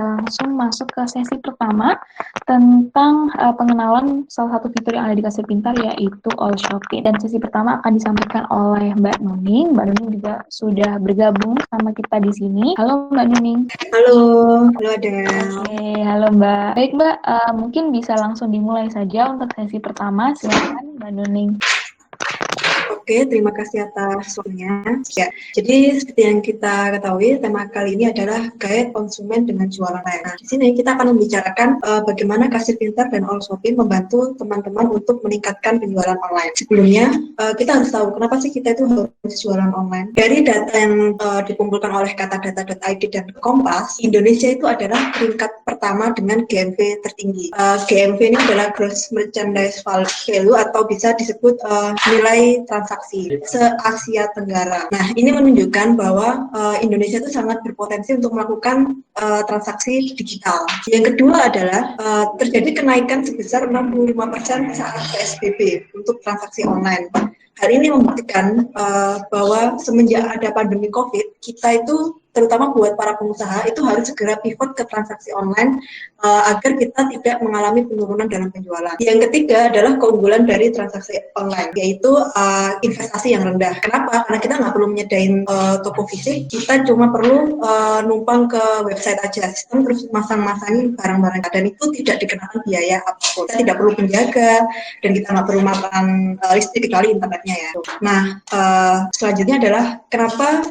langsung masuk ke sesi pertama tentang pengenalan salah satu fitur yang ada di Kasir Pintar, yaitu All Shopping. Dan sesi pertama akan disampaikan oleh Mbak Nuning. Mbak Nuning juga sudah bergabung sama kita di sini. Halo Mbak Nuning. Halo Adel. Oke, halo Mbak. Baik Mbak, mungkin bisa langsung dimulai saja untuk sesi pertama. Silakan Mbak Nuning. Oke, terima kasih atas waktunya. Ya, jadi seperti yang kita ketahui, tema kali ini adalah gaya konsumen dengan jualan online. Nah, di sini kita akan membicarakan bagaimana Kasir Pintar dan All Shopping membantu teman-teman untuk meningkatkan penjualan online. Sebelumnya, kita harus tahu kenapa sih kita itu harus jualan online. Dari data yang dikumpulkan oleh katadata.id dan Kompas, Indonesia itu adalah peringkat pertama dengan GMV tertinggi. GMV ini adalah Gross Merchandise Value atau bisa disebut nilai transaksi se-Asia Tenggara. Nah, ini menunjukkan bahwa Indonesia itu sangat berpotensi untuk melakukan transaksi digital. Yang kedua adalah terjadi kenaikan sebesar 65% saat PSBB untuk transaksi online. Hal ini membuktikan bahwa semenjak ada pandemi COVID, kita itu terutama buat para pengusaha itu harus segera pivot ke transaksi online agar kita tidak mengalami penurunan dalam penjualan. Yang ketiga adalah keunggulan dari transaksi online, yaitu investasi yang rendah. Kenapa? Karena kita nggak perlu menyediain toko fisik, kita cuma perlu numpang ke website aja, sistem terus masang-masangin barang-barang, dan itu tidak dikenakan biaya apapun. Kita tidak perlu penjaga, dan kita nggak perlu makan listrik kecuali internetnya ya. Nah, selanjutnya adalah kenapa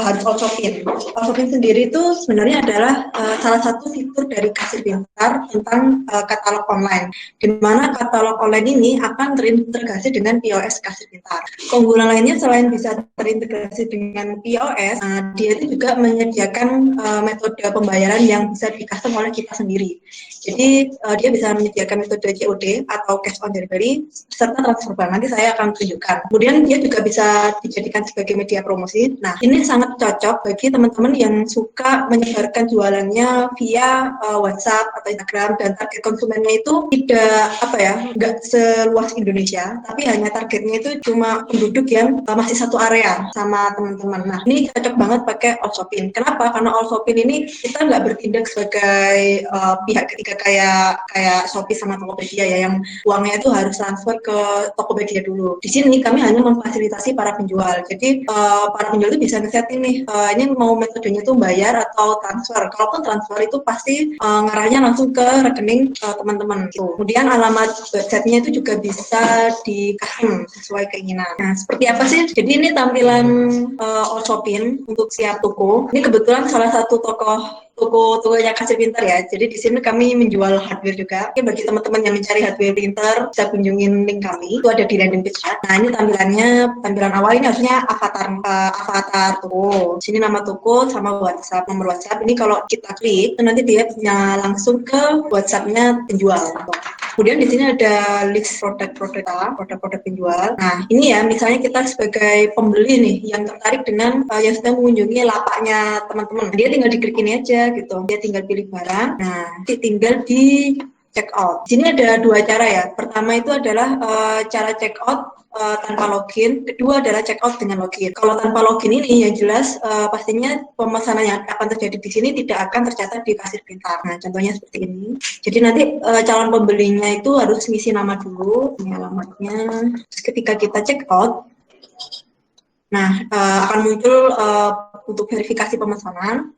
harus All Shopping. All Shopping sendiri itu sebenarnya adalah salah satu fitur dari Kasir Pintar tentang katalog online, di mana katalog online ini akan terintegrasi dengan POS Kasir Pintar. Keunggulan lainnya selain bisa terintegrasi dengan POS, dia itu juga menyediakan metode pembayaran yang bisa di-custom oleh kita sendiri. Jadi dia bisa menyediakan metode COD atau cash on delivery serta transfer bank. Nanti saya akan tunjukkan. Kemudian dia juga bisa dijadikan sebagai media promosi. Nah, ini sangat cocok bagi teman-teman yang suka menyebarkan jualannya via WhatsApp atau Instagram, dan target konsumennya itu nggak seluas Indonesia, tapi hanya targetnya itu cuma penduduk yang masih satu area sama teman-teman. Nah, ini cocok banget pakai All Shopping. Kenapa? Karena All Shopping ini kita nggak bertindak sebagai pihak ketiga kayak Shopee sama Tokopedia ya, yang uangnya itu harus transfer ke Tokopedia dulu. Di sini kami hanya memfasilitasi para penjual. Jadi para penjual itu bisa nge-setting nih, ini mau metodenya tuh bayar atau transfer. Kalaupun transfer itu pasti ngarahnya langsung ke rekening teman-teman gitu. Kemudian alamat websitenya itu juga bisa di-custom sesuai keinginan. Nah, seperti apa sih? Jadi ini tampilan All Shopping untuk siap toko. Ini kebetulan salah satu toko-tokonya Kasir Pintar ya. Jadi di sini kami menjual hardware juga. Oke, bagi teman-teman yang mencari hardware printer, bisa kunjungin link kami. Itu ada di landing page. Nah, ini tampilan awal ini harusnya avatar toko. Sini nama toko sama nomor WhatsApp. Ini kalau kita klik, nanti dia punya langsung ke WhatsApp-nya penjual. Kemudian di sini ada list produk-produk penjual. Nah, ini ya, misalnya kita sebagai pembeli nih yang tertarik dengan yang sedang mengunjungi lapaknya teman-teman. Dia tinggal diklik ini aja gitu. Dia tinggal pilih barang. Nah, tinggal di check out. Di sini ada dua cara ya. Pertama itu adalah cara check out tanpa login. Kedua adalah check out dengan login. Kalau tanpa login ini yang jelas pastinya pemesanan yang akan terjadi di sini tidak akan tercatat di Kasir Pintar. Nah, contohnya seperti ini. Jadi nanti calon pembelinya itu harus ngisi nama dulu, ini alamatnya. Terus ketika kita check out, nah akan muncul untuk verifikasi pemesanan.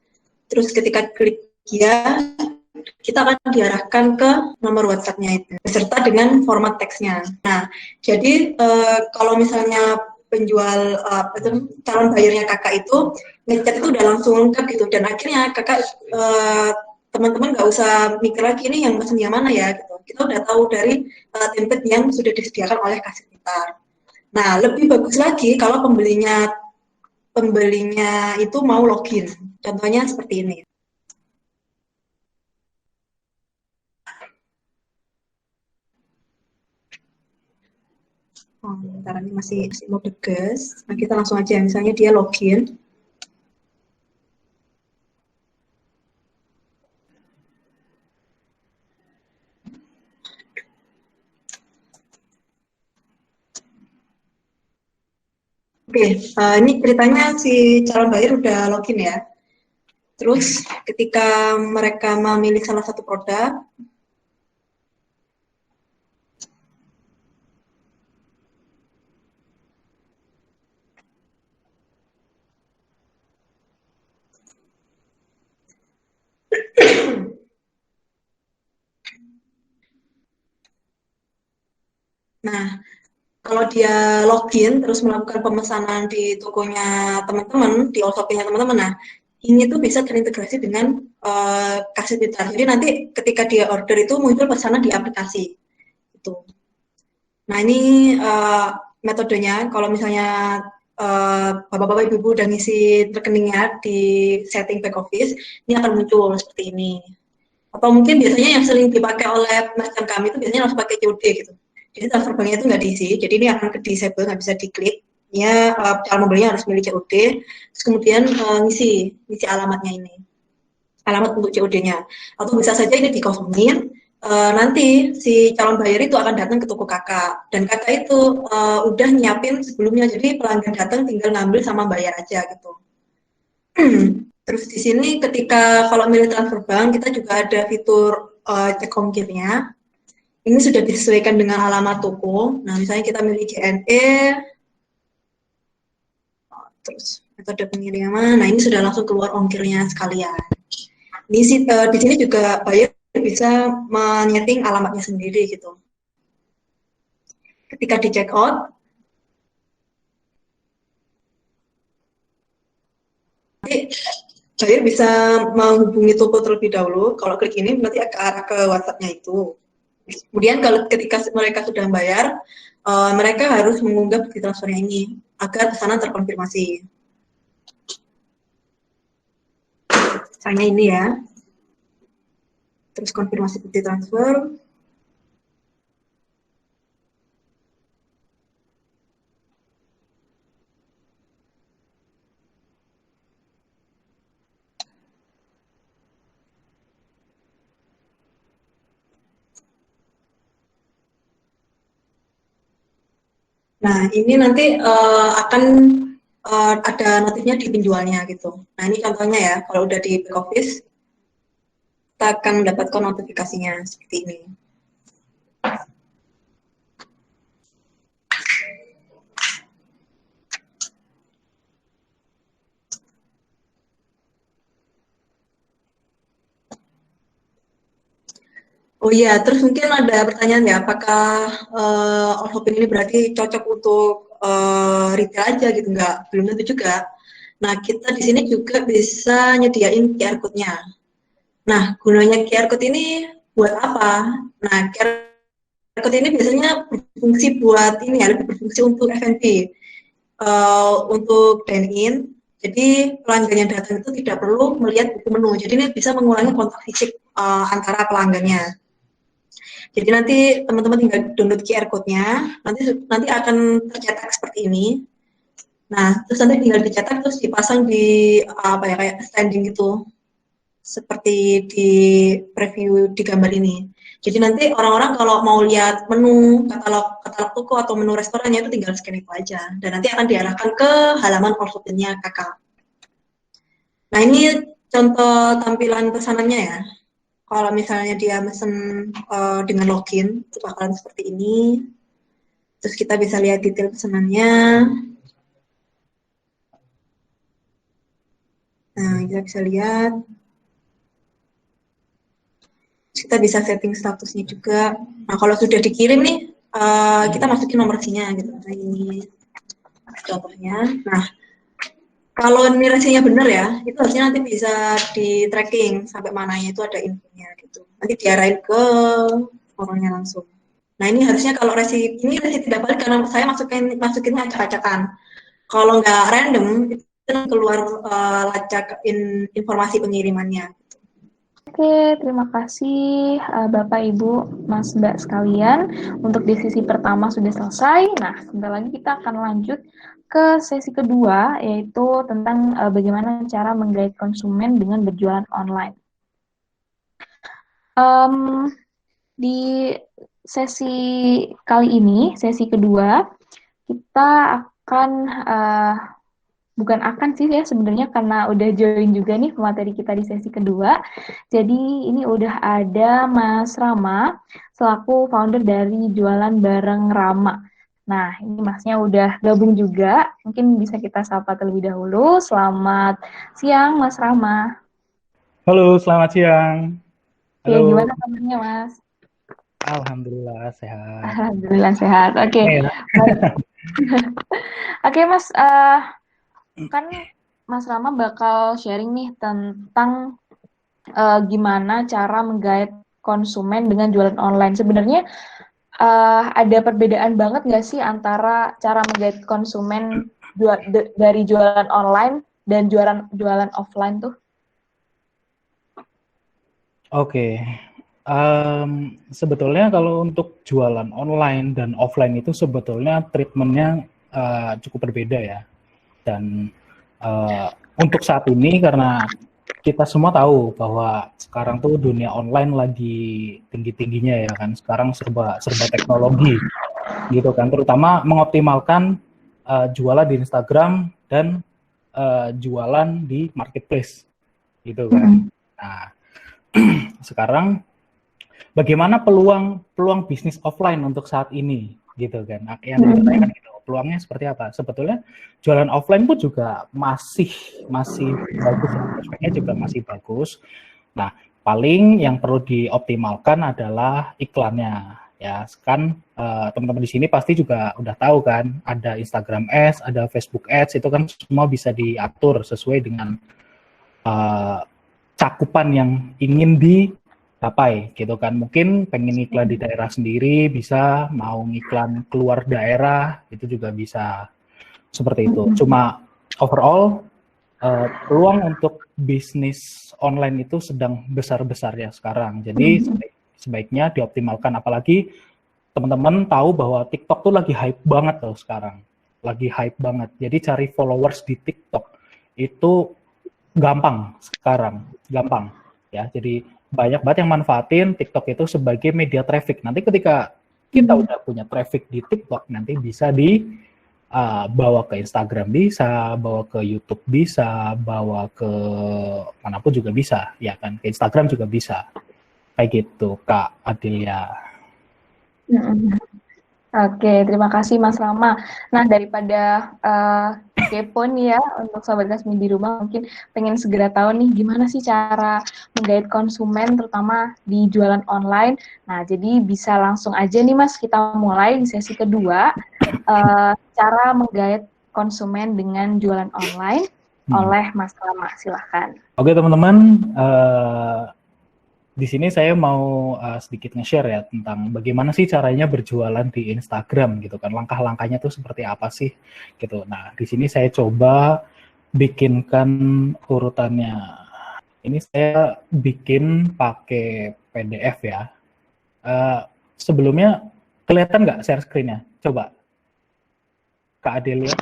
Terus ketika klik ya, kita akan diarahkan ke nomor WhatsApp-nya itu beserta dengan format teksnya. Nah, jadi kalau misalnya penjual calon bayarnya kakak itu ngechat itu udah langsung lengkap gitu, dan akhirnya kakak teman-teman nggak usah mikir lagi ini yang mesennya mana ya gitu. Kita udah tahu dari template yang sudah disediakan oleh Kasir Pintar. Nah, lebih bagus lagi kalau pembelinya itu mau login. Contohnya seperti ini. Bentar, ini masih mau deges. Nah, kita langsung aja, misalnya dia login. Oke, ini ceritanya si calon buyer udah login ya. Terus ketika mereka memilih salah satu produk, nah kalau dia login terus melakukan pemesanan di tokonya teman-teman, di all-shopee-nya teman-teman, nah ini tuh bisa terintegrasi dengan kasir pintar. Jadi nanti ketika dia order itu muncul pesanan di aplikasi itu. Nah ini metodenya kalau misalnya bapak-bapak ibu-ibu udah ngisi rekeningnya di setting back office, ini akan muncul seperti ini. Atau mungkin biasanya yang sering dipakai oleh merchant kami itu biasanya langsung pakai COD gitu. Jadi transfer banknya itu nggak diisi, jadi ini akan ke disable, nggak bisa diklik. Ya, cara membelinya harus milih COD, terus kemudian ngisi alamatnya ini, alamat untuk COD-nya. Atau bisa saja ini dikosongin, nanti si calon bayar itu akan datang ke toko kakak, dan kakak itu udah nyiapin sebelumnya, jadi pelanggan datang tinggal ngambil sama bayar aja gitu. Terus di sini ketika kalau milih transfer bank, kita juga ada fitur cek ongkirnya. Ini sudah disesuaikan dengan alamat toko. Nah, misalnya kita milih JNE, terus metode pengiriman. Nah, ini sudah langsung keluar ongkirnya sekalian. Di sini juga buyer bisa menyeting alamatnya sendiri gitu. Ketika di check out, nanti buyer bisa menghubungi toko terlebih dahulu. Kalau klik ini berarti ke arah ke WhatsApp-nya itu. Kemudian kalau ketika mereka sudah bayar, mereka harus mengunggah bukti transfernya ini agar pesanan terkonfirmasi. Misalnya ini ya. Terus konfirmasi bukti transfer. Nah, ini nanti akan ada notifnya di penjualnya gitu. Nah, ini contohnya ya, kalau udah di back office, kita akan mendapatkan notifikasinya seperti ini. Oh iya, terus mungkin ada pertanyaan ya, apakah all-shopping ini berarti cocok untuk retail aja gitu? Enggak, belum tentu juga. Nah, kita di sini juga bisa nyediain QR code-nya. Nah, gunanya QR code ini buat apa? Nah, QR code ini biasanya berfungsi buat ini ya, lebih berfungsi untuk F&B, untuk dine-in. Jadi pelanggan yang datang itu tidak perlu melihat buku menu. Jadi ini bisa mengurangi kontak fisik antara pelanggannya. Jadi nanti teman-teman tinggal download QR code-nya, nanti akan tercetak seperti ini. Nah, terus nanti tinggal dicetak terus dipasang di apa ya kayak standing gitu, seperti di preview di gambar ini. Jadi nanti orang-orang kalau mau lihat menu, katalog toko atau menu restorannya itu tinggal scan itu aja, dan nanti akan diarahkan ke halaman all-shopee-nya kakak. Nah, ini contoh tampilan pesanannya ya. Kalau misalnya dia mesen dengan login, itu bakalan seperti ini. Terus kita bisa lihat detail pesanannya. Nah, kita bisa lihat. Kita bisa setting statusnya juga. Nah, kalau sudah dikirim nih, kita masukin nomor SIM-nya gitu. Nah, ini contohnya. Nah, kalau ini resinya benar ya, itu harusnya nanti bisa di tracking sampai mananya itu ada infonya gitu. Nanti diarahin ke orangnya langsung. Nah, ini harusnya kalau ini resi tidak valid karena saya masukinnya acak-acakan. Kalau nggak random, itu keluar lacak informasi pengirimannya. Oke, terima kasih Bapak, Ibu, Mas, Mbak sekalian. Untuk di sesi pertama sudah selesai. Nah, sebentar lagi kita akan lanjut ke sesi kedua, yaitu tentang bagaimana cara menggait konsumen dengan berjualan online. Di sesi kali ini, sesi kedua, kita akan bukan akan sih ya sebenarnya karena udah join juga nih pemateri kita di sesi kedua. Jadi ini udah ada Mas Rama selaku founder dari Jualan Bareng Rama. Nah, ini Masnya udah gabung juga. Mungkin bisa kita sapa terlebih dahulu. Selamat siang, Mas Rama. Halo, selamat siang. Oke, Halo, gimana kabarnya, Mas? alhamdulillah sehat. Alhamdulillah sehat. Oke, Ya, baik. Oke, Mas. Kan Mas Rama bakal sharing nih tentang gimana cara menggait konsumen dengan jualan online. Sebenarnya ada perbedaan banget nggak sih antara cara menggait konsumen dari jualan online dan jualan offline tuh? oke. Sebetulnya kalau untuk jualan online dan offline itu sebetulnya treatmentnya cukup berbeda ya. Dan uh, untuk saat ini karena kita semua tahu bahwa sekarang tuh dunia online lagi tinggi-tingginya ya kan. Sekarang serba teknologi gitu kan. Terutama mengoptimalkan jualan di Instagram dan jualan di marketplace gitu kan. Nah, sekarang bagaimana peluang bisnis offline untuk saat ini gitu kan. Yang ditanyakan gitu, peluangnya seperti apa? Sebetulnya jualan offline pun juga masih bagus, prospeknya juga masih bagus. Nah, paling yang perlu dioptimalkan adalah iklannya. Ya, kan teman-teman di sini pasti juga udah tahu kan, ada Instagram Ads, ada Facebook Ads, itu kan semua bisa diatur sesuai dengan cakupan yang ingin dicapai gitu kan. Mungkin pengen iklan di daerah sendiri bisa, mau iklan keluar daerah itu juga bisa seperti itu. Cuma overall peluang untuk bisnis online itu sedang besar-besarnya sekarang. Jadi sebaiknya dioptimalkan, apalagi teman-teman tahu bahwa TikTok tuh lagi hype banget loh sekarang. Lagi hype banget. Jadi cari followers di TikTok itu gampang sekarang, gampang ya. Jadi banyak banget yang manfaatin TikTok itu sebagai media traffic. Nanti ketika kita udah punya traffic di TikTok, nanti bisa bawa ke Instagram bisa, bawa ke YouTube bisa, bawa ke manapun juga bisa, ya kan? Ke Instagram juga bisa. Kayak gitu, Kak Adelia. Oke, terima kasih Mas Rama. Nah, daripada kepo nih ya untuk Sobat Kasmi di rumah, mungkin pengen segera tahu nih gimana sih cara menggait konsumen terutama di jualan online. Nah, jadi bisa langsung aja nih Mas, kita mulai di sesi kedua, cara menggait konsumen dengan jualan online oleh Mas Rama. Silahkan. Oke teman-teman, di sini saya mau sedikit nge-share ya tentang bagaimana sih caranya berjualan di Instagram gitu kan. Langkah-langkahnya tuh seperti apa sih gitu. Nah, di sini saya coba bikinkan urutannya. Ini saya bikin pakai PDF ya. Sebelumnya kelihatan nggak share screen-nya? Coba. Kak Adelia.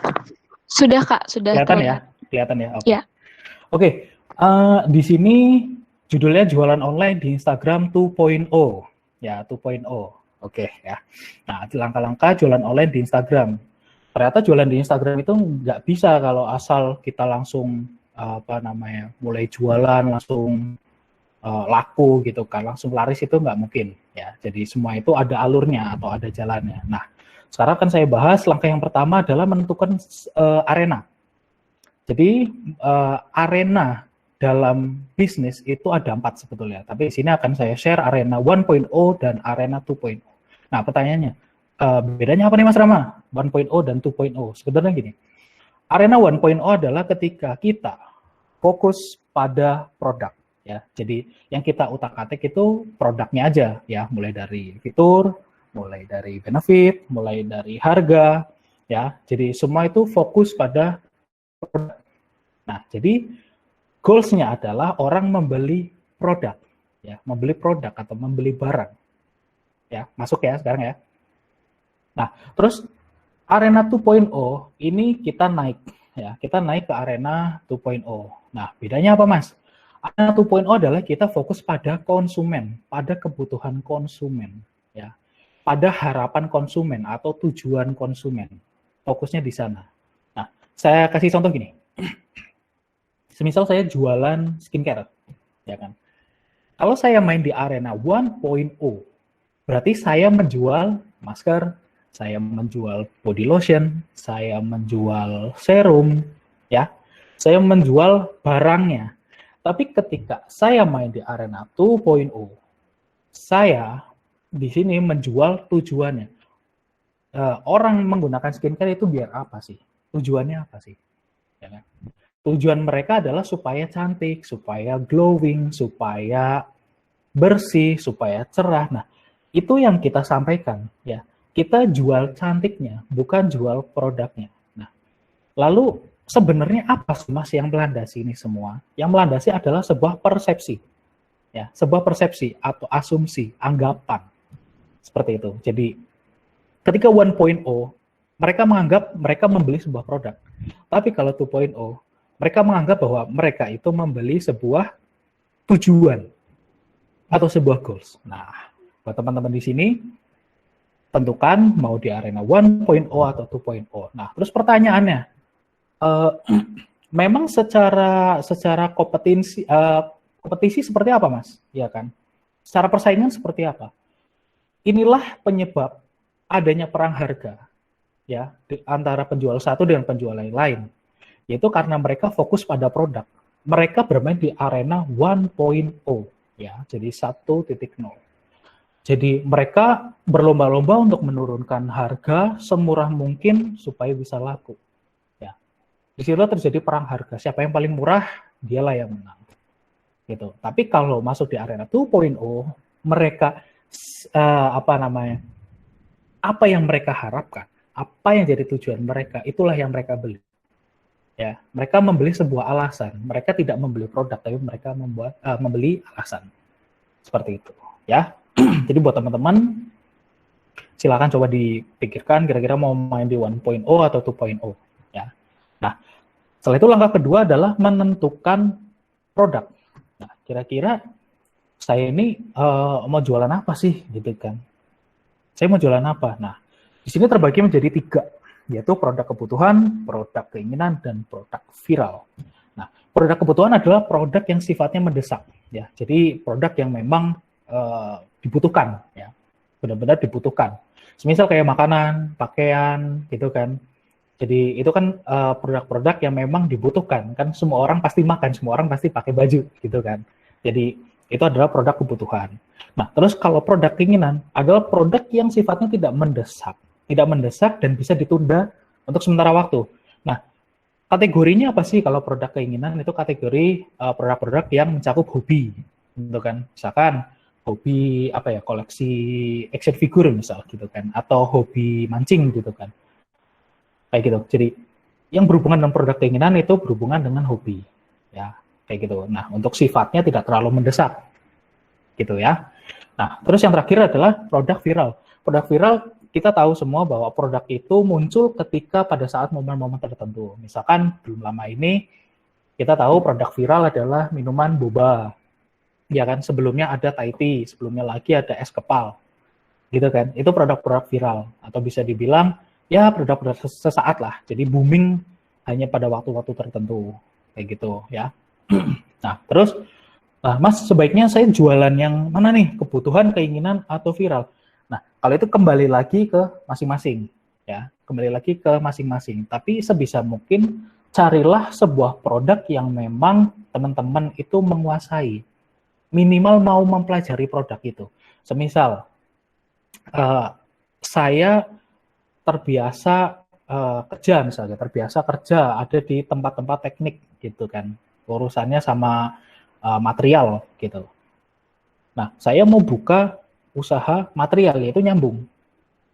Sudah Kak, sudah kelihatan ya? Kelihatan ya? Oke. Ya. Oke, di sini judulnya jualan online di Instagram 2.0 ya, 2.0. Oke ya. Nah, langkah-langkah jualan online di Instagram. Ternyata jualan di Instagram itu nggak bisa kalau asal kita langsung mulai jualan langsung laku gitu kan, langsung laris itu nggak mungkin ya. Jadi semua itu ada alurnya atau ada jalannya. Nah, sekarang kan saya bahas langkah yang pertama adalah menentukan arena. Jadi arena dalam bisnis itu ada 4 sebetulnya, tapi di sini akan saya share arena 1.0 dan arena 2.0. Nah, pertanyaannya, bedanya apa nih Mas Rama? 1.0 dan 2.0. Sebenarnya gini, arena 1.0 adalah ketika kita fokus pada produk, ya. Jadi yang kita utak-atik itu produknya aja, ya, mulai dari fitur, mulai dari benefit, mulai dari harga, ya. Jadi semua itu fokus pada produk. Nah, jadi goals-nya adalah orang membeli produk, ya, membeli produk atau membeli barang, ya, masuk ya sekarang ya. Nah, terus arena 2.0 ini kita naik, ya, kita naik ke arena 2.0. Nah, bedanya apa Mas? Arena 2.0 adalah kita fokus pada konsumen, pada kebutuhan konsumen, ya, pada harapan konsumen atau tujuan konsumen. Fokusnya di sana. Nah, saya kasih contoh gini. semisal saya jualan skincare, ya kan. Kalau saya main di arena 1.0, berarti saya menjual masker, saya menjual body lotion, saya menjual serum, ya. Saya menjual barangnya. Tapi ketika saya main di arena 2.0, saya di sini menjual tujuannya. Orang menggunakan skincare itu biar apa sih? Tujuannya apa sih? Ya kan? Tujuan mereka adalah supaya cantik, supaya glowing, supaya bersih, supaya cerah. Nah, itu yang kita sampaikan, ya. Kita jual cantiknya, bukan jual produknya. Nah, lalu sebenarnya apa sih Mas yang melandasi ini semua? Yang melandasi adalah sebuah persepsi. Ya, sebuah persepsi atau asumsi, anggapan. Seperti itu. Jadi, ketika 1.0, mereka menganggap mereka membeli sebuah produk. Tapi kalau 2.0, mereka menganggap bahwa mereka itu membeli sebuah tujuan atau sebuah goals. Nah, buat teman-teman di sini, tentukan mau di arena 1.0 atau 2.0. Nah, terus pertanyaannya, memang secara kompetisi seperti apa, Mas? Ya kan? Secara persaingan seperti apa? Inilah penyebab adanya perang harga, ya, antara penjual satu dengan penjual lain. Yaitu karena mereka fokus pada produk. Mereka bermain di arena 1.0, ya, jadi 1.0. Jadi mereka berlomba-lomba untuk menurunkan harga semurah mungkin supaya bisa laku. Ya, di situ terjadi perang harga. Siapa yang paling murah, dialah yang menang. Gitu. Tapi kalau masuk di arena 2.0, mereka apa yang mereka harapkan, apa yang jadi tujuan mereka, itulah yang mereka beli. Ya, mereka membeli sebuah alasan. Mereka tidak membeli produk, tapi mereka membeli alasan. Seperti itu, ya. Jadi buat teman-teman, silakan coba dipikirkan kira-kira mau main di 1.0 atau 2.0, ya. Nah, setelah itu langkah kedua adalah menentukan produk. Nah, kira-kira saya ini mau jualan apa sih, gitu kan? Saya mau jualan apa? Nah, di sini terbagi menjadi 3, yaitu produk kebutuhan, produk keinginan, dan produk viral. Nah, produk kebutuhan adalah produk yang sifatnya mendesak, ya. Jadi produk yang memang dibutuhkan, ya, benar-benar dibutuhkan. Semisal kayak makanan, pakaian, gitu kan. Jadi itu kan produk-produk yang memang dibutuhkan, kan semua orang pasti makan, semua orang pasti pakai baju, gitu kan. Jadi itu adalah produk kebutuhan. Nah, terus kalau produk keinginan adalah produk yang sifatnya tidak mendesak dan bisa ditunda untuk sementara waktu. Nah, kategorinya apa sih kalau produk keinginan? Itu kategori produk-produk yang mencakup hobi, gitu kan. Misalkan hobi koleksi action figure misal gitu kan, atau hobi mancing gitu kan. Kayak gitu. Jadi yang berhubungan dengan produk keinginan itu berhubungan dengan hobi, ya, kayak gitu. Nah, untuk sifatnya tidak terlalu mendesak, gitu ya. Nah, terus yang terakhir adalah produk viral. Produk viral kita tahu semua bahwa produk itu muncul ketika pada saat momen-momen tertentu. Misalkan belum lama ini kita tahu produk viral adalah minuman boba. Ya kan, sebelumnya ada Thai tea, sebelumnya lagi ada es kepal. Gitu kan. Itu produk-produk viral atau bisa dibilang ya produk-produk sesaat lah. Jadi booming hanya pada waktu-waktu tertentu. Kayak gitu ya. Nah, terus Mas, sebaiknya saya jualan yang mana nih? Kebutuhan, keinginan, atau viral? Nah, kalau itu kembali lagi ke masing-masing, ya, kembali lagi ke masing-masing. Tapi sebisa mungkin carilah sebuah produk yang memang teman-teman itu menguasai, minimal mau mempelajari produk itu. Semisal saya terbiasa kerja ada di tempat-tempat teknik gitu kan, urusannya sama material gitu. Nah, saya mau buka usaha material, yaitu nyambung,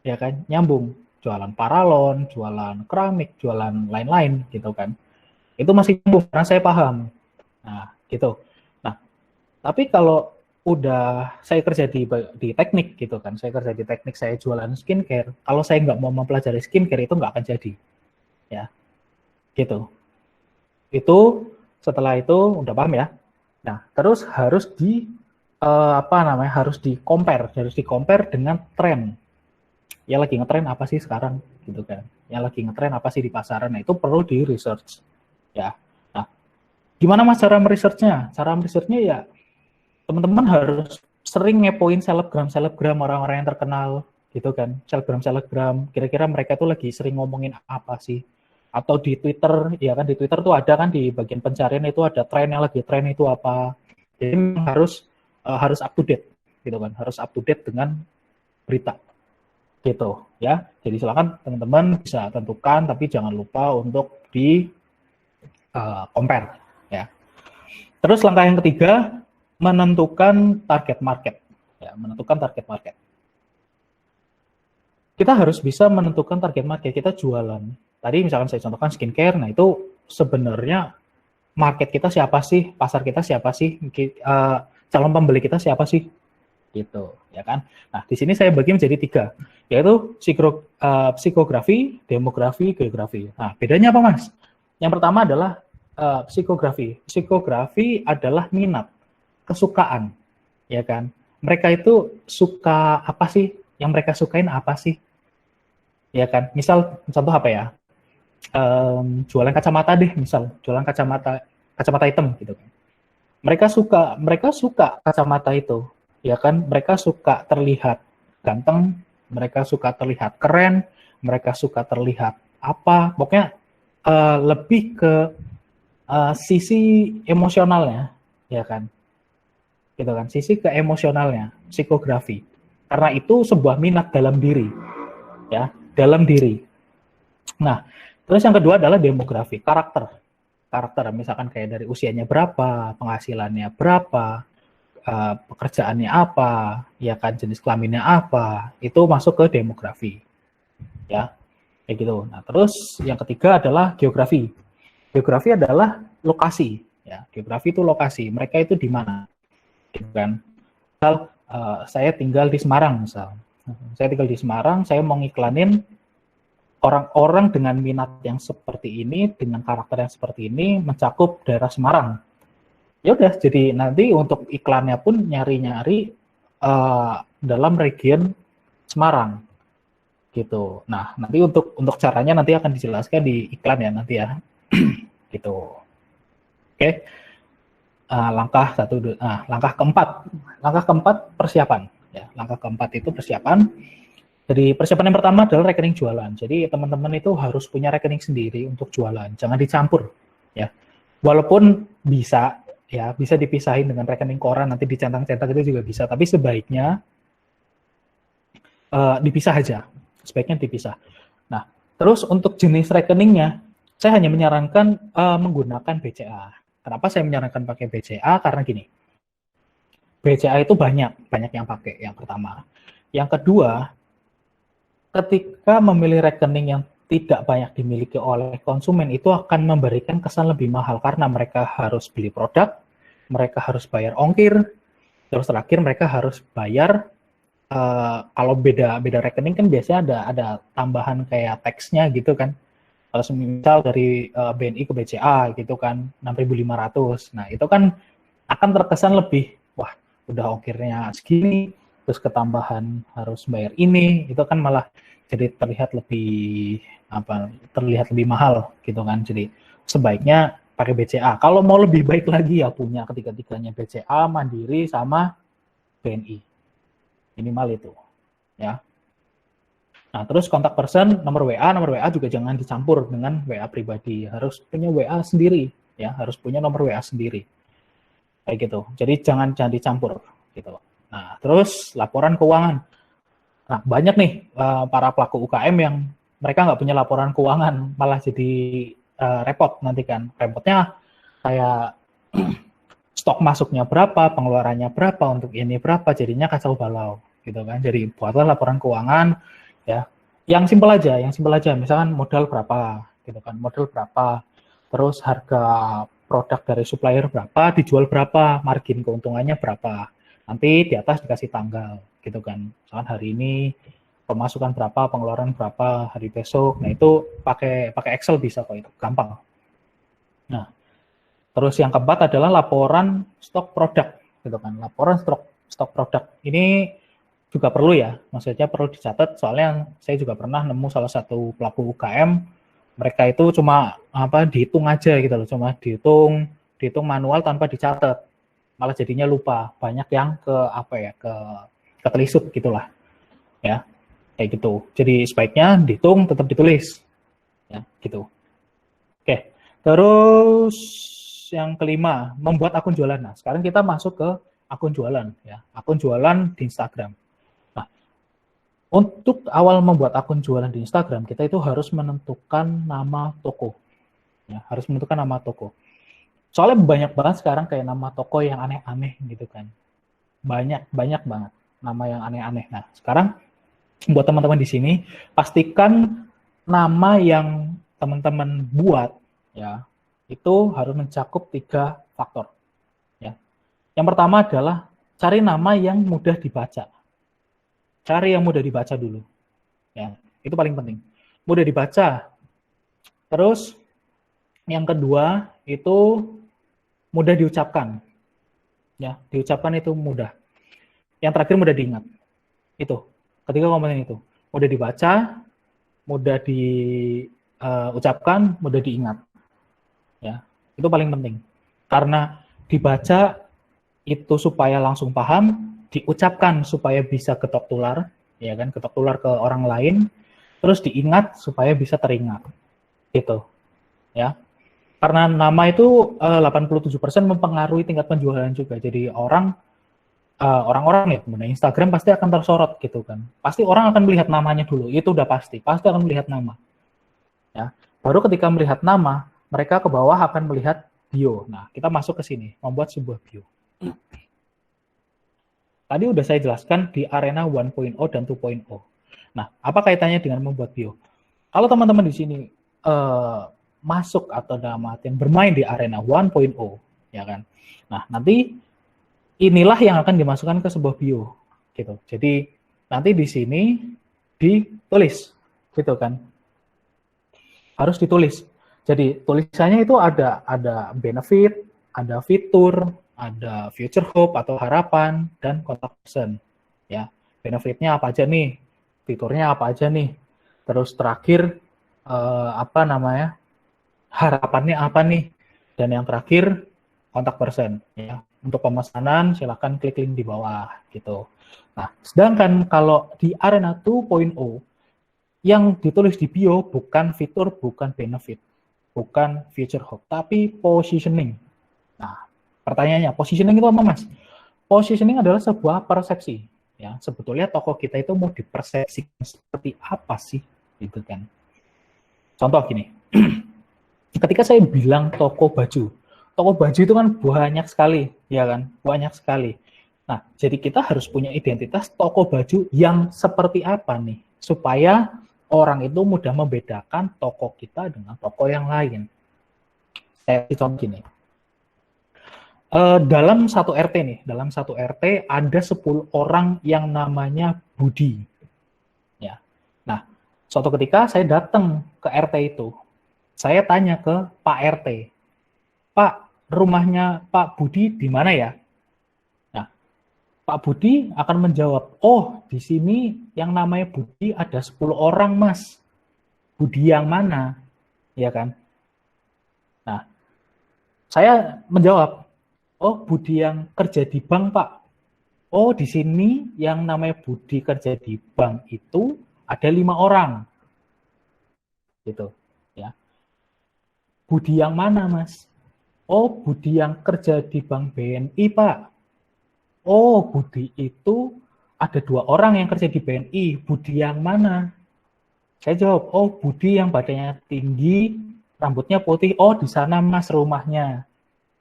ya kan, nyambung, jualan paralon, jualan keramik, jualan lain-lain gitu kan. Itu masih nyambung karena saya paham. Nah, gitu. Nah, tapi kalau udah saya kerja di teknik gitu kan, saya kerja di teknik, saya jualan skincare, kalau saya nggak mau mempelajari skincare itu nggak akan jadi, ya, gitu. Itu setelah itu udah paham ya. Nah, terus harus harus di-compare dengan tren. Yang lagi ngetren apa sih sekarang gitu kan? Yang lagi ngetren apa sih di pasaran? Nah, itu perlu di research. ya. Nah, gimana Mas cara meresearchnya? Cara meresearchnya ya teman-teman harus sering ngepoin selebgram orang-orang yang terkenal gitu kan, selebgram kira-kira mereka tuh lagi sering ngomongin apa sih, atau di Twitter ya kan, di Twitter tuh ada kan di bagian pencarian itu ada tren yang lagi tren itu apa, jadi harus up to date gitu kan, harus up to date dengan berita gitu ya. Jadi silakan teman-teman bisa tentukan, tapi jangan lupa untuk di compare ya. Terus langkah yang ketiga, menentukan target market ya, menentukan target market. Kita harus bisa menentukan target market kita jualan. Tadi misalkan saya contohkan skincare, nah itu sebenarnya market kita siapa sih, pasar kita siapa sih, calon pembeli kita siapa sih, gitu, ya kan? Nah, di sini saya bagi menjadi 3, yaitu psikografi, demografi, geografi. Nah, bedanya apa, Mas? Yang pertama adalah psikografi. Psikografi adalah minat, kesukaan, ya kan? Mereka itu suka apa sih? Yang mereka sukain apa sih? Ya kan? Misal contoh apa ya? Jualan kacamata deh, misal jualan kacamata hitam gitu kan. Mereka suka kacamata itu, ya kan? Mereka suka terlihat ganteng, mereka suka terlihat keren, mereka suka terlihat apa? Pokoknya lebih ke sisi emosionalnya, ya kan? Gitu kan? Sisi ke emosionalnya, psikografi. Karena itu sebuah minat dalam diri, ya, dalam diri. Nah, terus yang kedua adalah demografi, karakter, misalkan kayak dari usianya berapa, penghasilannya berapa, pekerjaannya apa, ya kan, jenis kelaminnya apa, itu masuk ke demografi, ya, kayak gitu. Nah, terus yang ketiga adalah geografi. Geografi adalah lokasi, ya, geografi itu lokasi, mereka itu di mana, gitu kan. Misal, saya tinggal di Semarang, saya mau ngiklanin orang-orang dengan minat yang seperti ini, dengan karakter yang seperti ini, mencakup daerah Semarang. Ya udah, jadi nanti untuk iklannya pun nyari-nyari dalam region Semarang, gitu. Nah, nanti untuk caranya nanti akan dijelaskan di iklan ya nanti ya, gitu. Oke, langkah keempat persiapan. Ya, langkah keempat itu persiapan. Jadi persiapan yang pertama adalah rekening jualan. Jadi teman-teman itu harus punya rekening sendiri untuk jualan, jangan dicampur ya. Walaupun bisa ya, bisa dipisahin dengan rekening koran nanti dicentang-centang itu juga bisa, tapi sebaiknya dipisah aja. Sebaiknya dipisah. Nah, terus untuk jenis rekeningnya saya hanya menyarankan menggunakan BCA. Kenapa saya menyarankan pakai BCA? Karena gini. BCA itu banyak yang pakai, yang pertama. Yang kedua, ketika memilih rekening yang tidak banyak dimiliki oleh konsumen, itu akan memberikan kesan lebih mahal karena mereka harus beli produk, mereka harus bayar ongkir, terus terakhir mereka harus bayar kalau beda rekening kan biasanya ada tambahan kayak tax-nya gitu kan. Kalau misal dari BNI ke BCA gitu kan 6.500. Nah, itu kan akan terkesan lebih, wah, udah ongkirnya segini, terus ketambahan harus bayar ini, itu kan malah jadi terlihat lebih mahal gitu kan. Jadi sebaiknya pakai BCA. Kalau mau lebih baik lagi ya punya ketiga-tiganya, BCA, Mandiri sama BNI. Minimal itu ya. Nah, terus kontak person, nomor WA juga jangan dicampur dengan WA pribadi. Harus punya WA sendiri ya, harus punya nomor WA sendiri. Kayak gitu. Jadi jangan dicampur gitu. Nah, terus laporan keuangan. Nah, banyak nih para pelaku UKM yang mereka nggak punya laporan keuangan, malah jadi repot nanti kan. Repotnya kayak stok masuknya berapa, pengeluarannya berapa, untuk ini berapa, jadinya kacau balau gitu kan. Jadi buatlah laporan keuangan ya. Yang simpel aja, misalkan modal berapa gitu kan, modal berapa, terus harga produk dari supplier berapa, dijual berapa, margin keuntungannya berapa. Nanti di atas dikasih tanggal gitu kan. Misalkan hari ini pemasukan berapa, pengeluaran berapa, hari besok. Nah, itu pakai Excel bisa kok, itu gampang. Nah, terus yang keempat adalah laporan stok produk gitu kan. Laporan stok produk. Ini juga perlu ya, maksudnya perlu dicatat, soalnya saya juga pernah nemu salah satu pelaku UKM Mereka itu cuma dihitung aja gitu loh, cuma dihitung manual tanpa dicatat. Malah jadinya lupa. Banyak yang ke ketelisut gitulah. Ya. Kayak gitu. Jadi sebaiknya dihitung tetap ditulis. Ya, gitu. Oke. Terus yang kelima, membuat akun jualan. Nah, sekarang kita masuk ke akun jualan ya. Akun jualan di Instagram. Nah, untuk awal membuat akun jualan di Instagram, kita itu harus menentukan nama toko. Ya, harus menentukan nama toko. Soalnya banyak banget sekarang kayak nama toko yang aneh-aneh gitu kan. Banyak banget nama yang aneh-aneh. Nah, sekarang buat teman-teman di sini, pastikan nama yang teman-teman buat ya, itu harus mencakup 3 faktor. Ya. Yang pertama adalah cari nama yang mudah dibaca. Cari yang mudah dibaca dulu. Ya, itu paling penting. Mudah dibaca. Terus yang kedua itu mudah diucapkan. Ya, diucapkan itu mudah. Yang terakhir mudah diingat. Itu. Ketika komponen itu mudah dibaca, mudah diucapkan, mudah diingat. Ya, itu paling penting. Karena dibaca itu supaya langsung paham, diucapkan supaya bisa ketok tular, ya kan, ketok tular ke orang lain, terus diingat supaya bisa teringat. Gitu. Ya. Karena nama itu 87% mempengaruhi tingkat penjualan juga. Jadi orang-orang ya pengguna Instagram pasti akan tersorot gitu kan. Pasti orang akan melihat namanya dulu. Itu udah pasti akan melihat nama. Ya. Baru ketika melihat nama, mereka ke bawah akan melihat bio. Nah, kita masuk ke sini, membuat sebuah bio. Tadi udah saya jelaskan di arena 1.0 dan 2.0. Nah, apa kaitannya dengan membuat bio? Kalau teman-teman di sini masuk atau dalam artian bermain di arena 1.0, ya kan. Nah, nanti inilah yang akan dimasukkan ke sebuah bio, gitu. Jadi nanti di sini ditulis, gitu kan. Harus ditulis. Jadi tulisannya itu ada benefit, ada fitur, ada future hope atau harapan, dan contact person. Ya, benefitnya apa aja nih, fiturnya apa aja nih. Terus terakhir harapannya apa nih, dan yang terakhir kontak person ya. Untuk pemesanan silakan klik link di bawah gitu. Nah, sedangkan kalau di arena 2.0 yang ditulis di bio bukan fitur, bukan benefit, bukan future hope, tapi positioning. Nah, pertanyaannya, positioning itu apa, Mas? Positioning adalah sebuah persepsi ya. Sebetulnya toko kita itu mau dipersepsikan seperti apa sih gitu kan. Contoh gini. Ketika saya bilang toko baju itu kan banyak sekali, ya kan? Banyak sekali. Nah, jadi kita harus punya identitas toko baju yang seperti apa nih, supaya orang itu mudah membedakan toko kita dengan toko yang lain. Saya contoh gini. Dalam satu RT ada 10 orang yang namanya Budi. Ya. Nah, suatu ketika saya datang ke RT itu, saya tanya ke Pak RT, Pak, rumahnya Pak Budi di mana ya? Nah, Pak Budi akan menjawab, oh di sini yang namanya Budi ada 10 orang Mas. Budi yang mana? Ya kan? Nah, saya menjawab, oh Budi yang kerja di bank Pak. Oh di sini yang namanya Budi kerja di bank itu ada 5 orang. Gitu. Ya. Budi yang mana, Mas? Oh, Budi yang kerja di Bank BNI, Pak. Oh, Budi itu ada 2 orang yang kerja di BNI. Budi yang mana? Saya jawab, oh, Budi yang badannya tinggi, rambutnya putih. Oh, di sana, Mas, rumahnya.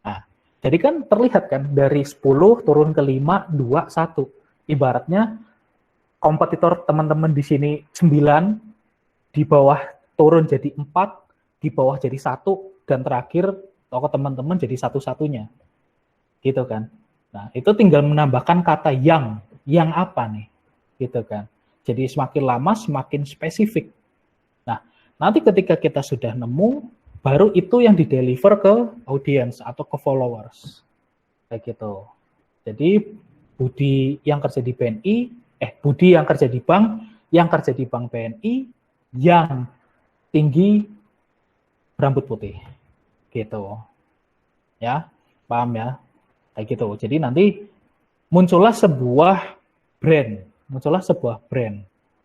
Nah, jadi kan terlihat kan, dari 10 turun ke 5, 2, 1. Ibaratnya, kompetitor teman-teman di sini 9, di bawah turun jadi 4, di bawah jadi 1, dan terakhir toko teman-teman jadi satu-satunya. Gitu kan. Nah, itu tinggal menambahkan kata yang apa nih? Gitu kan. Jadi semakin lama semakin spesifik. Nah, nanti ketika kita sudah nemu, baru itu yang di-deliver ke audience atau ke followers. Kayak gitu. Jadi Budi yang kerja di BNI, Budi yang kerja di bank BNI, yang tinggi berambut putih, gitu. Ya, paham ya? Kayak gitu. Jadi nanti muncullah sebuah brand.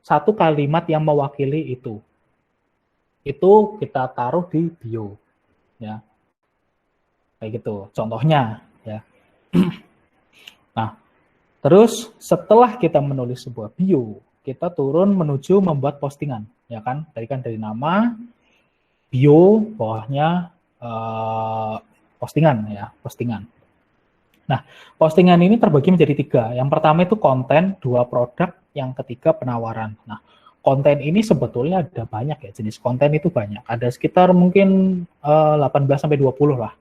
Satu kalimat yang mewakili itu. Itu kita taruh di bio, ya. Kayak gitu. Contohnya, ya. Nah, terus setelah kita menulis sebuah bio, kita turun menuju membuat postingan, ya kan? Dari nama, bio, bawahnya postingan, ya, postingan. Nah, postingan ini terbagi menjadi 3. Yang pertama itu konten, 2 produk, yang ketiga penawaran. Nah, konten ini sebetulnya ada banyak ya, jenis konten itu banyak. Ada sekitar mungkin 18-20 lah.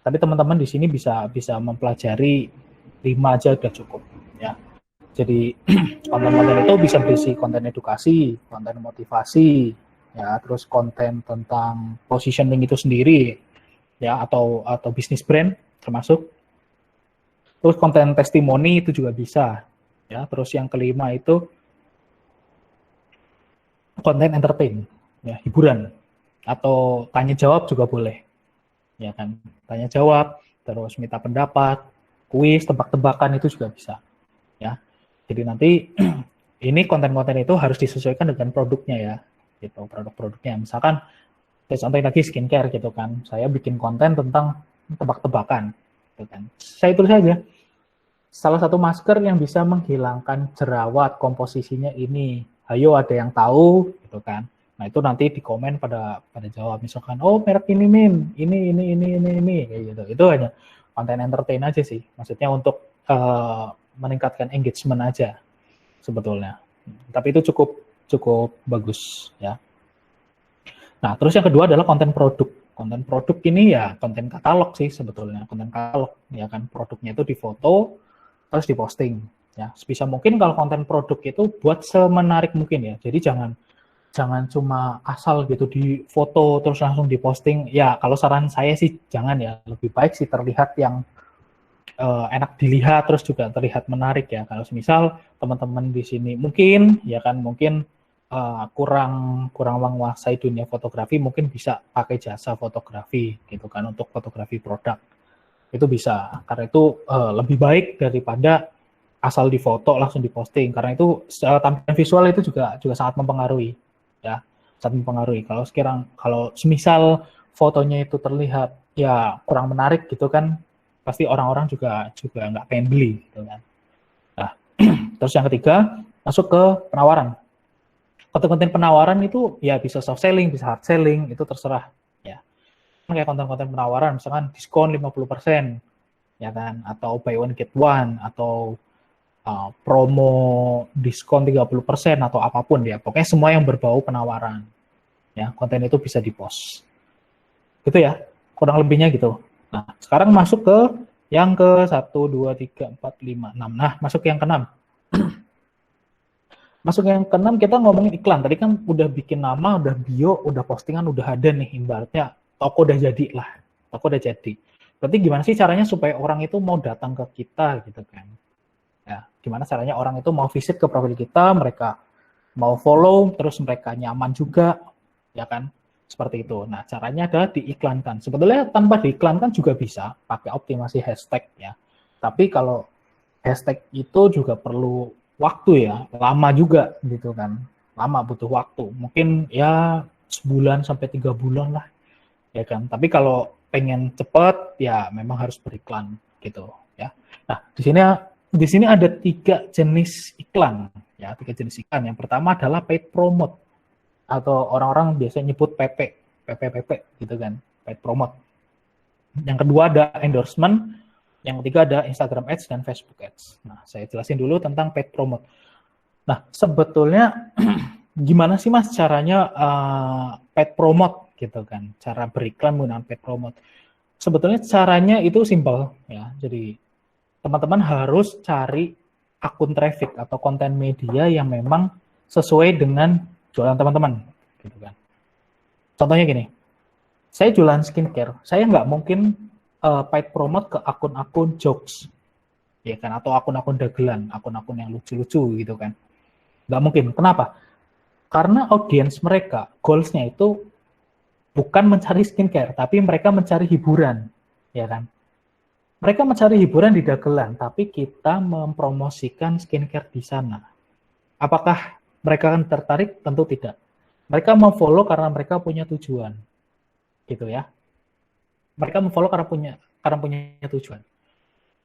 Tapi teman-teman di sini bisa mempelajari 5 aja udah cukup, ya. Jadi konten-konten itu bisa berisi konten edukasi, konten motivasi, ya, terus konten tentang positioning itu sendiri, ya, atau bisnis brand termasuk. Terus konten testimoni itu juga bisa, ya. Terus yang kelima itu konten entertain, ya, hiburan, atau tanya jawab juga boleh, ya kan. Tanya jawab, terus minta pendapat, kuis, tebak-tebakan itu juga bisa, ya. Jadi nanti ini konten-konten itu harus disesuaikan dengan produknya, ya, gitu, produk-produknya. Misalkan saya contohin lagi skincare gitu kan, saya bikin konten tentang tebak-tebakan, gitu kan. Saya tulis saja, salah satu masker yang bisa menghilangkan jerawat, komposisinya ini. Ayo ada yang tahu, gitu kan. Nah, itu nanti di komen pada jawab. Misalkan, oh merek ini, Min. Ini, kayak gitu. Itu hanya konten entertain aja sih. Maksudnya untuk meningkatkan engagement aja, sebetulnya. Tapi itu cukup bagus, ya. Nah, terus yang kedua adalah konten produk. Konten produk ini ya konten katalog sih sebetulnya. Konten katalog, ya kan. Produknya itu difoto, terus diposting, ya. Sebisa mungkin kalau konten produk itu buat semenarik mungkin, ya. Jadi jangan cuma asal gitu di foto terus langsung diposting. Ya, kalau saran saya sih jangan, ya. Lebih baik sih terlihat yang enak dilihat, terus juga terlihat menarik, ya. Kalau misal teman-teman di sini mungkin, ya kan, mungkin kurang menguasai dunia fotografi, mungkin bisa pakai jasa fotografi gitu kan untuk fotografi produk. Itu bisa, karena itu lebih baik daripada asal difoto langsung diposting, karena itu tampilan visual itu juga sangat mempengaruhi, ya, sangat mempengaruhi. Kalau semisal fotonya itu terlihat ya kurang menarik gitu kan, pasti orang-orang juga nggak pengen beli gitu kan. Nah, terus yang ketiga masuk ke penawaran. Konten-konten penawaran itu ya bisa soft selling, bisa hard selling, itu terserah, ya. Kayak konten-konten penawaran, misalkan diskon 50%, ya kan, atau buy one get one, atau promo diskon 30% atau apapun, ya. Pokoknya semua yang berbau penawaran, ya, konten itu bisa di-post. Gitu ya, kurang lebihnya gitu. Nah, sekarang masuk ke yang ke 1, 2, 3, 4, 5, 6. Nah, masuk yang ke-6. Masuk yang ke-6 kita ngomongin iklan. Tadi kan udah bikin nama, udah bio, udah postingan, udah ada nih, ibaratnya toko udah jadi lah. Toko udah jadi. Berarti gimana sih caranya supaya orang itu mau datang ke kita gitu kan? Ya, gimana caranya orang itu mau visit ke profil kita, mereka mau follow, terus mereka nyaman juga, ya kan? Seperti itu. Nah, caranya adalah diiklankan. Sebetulnya tanpa diiklankan juga bisa, pakai optimasi hashtag, ya. Tapi kalau hashtag itu juga perlu waktu, ya, lama juga gitu kan. Lama, butuh waktu. Mungkin ya sebulan sampai 3 bulan lah, ya kan. Tapi kalau pengen cepat, ya memang harus beriklan gitu, ya. Nah, di sini ada 3 jenis iklan, ya, 3 jenis iklan. Yang pertama adalah paid promote, atau orang-orang biasanya nyebut PP gitu kan, paid promote. Yang kedua ada endorsement, yang ketiga ada Instagram Ads dan Facebook Ads. Nah, saya jelasin dulu tentang paid promote. Nah, sebetulnya gimana sih Mas caranya paid promote gitu kan, cara beriklan menggunakan paid promote? Sebetulnya caranya itu simpel, ya. Jadi teman-teman harus cari akun traffic atau konten media yang memang sesuai dengan jualan teman-teman, gitu kan. Contohnya gini, saya jualan skincare, saya nggak mungkin paid promote ke akun-akun jokes, ya kan, atau akun-akun dagelan, akun-akun yang lucu-lucu gitu kan. Nggak mungkin. Kenapa? Karena audiens mereka, goals-nya itu bukan mencari skincare, tapi mereka mencari hiburan, ya kan? Mereka mencari hiburan di dagelan, tapi kita mempromosikan skincare di sana. Apakah mereka akan tertarik? Tentu tidak. Mereka memfollow karena mereka punya tujuan, gitu ya. Mereka memfollow karena punya tujuan.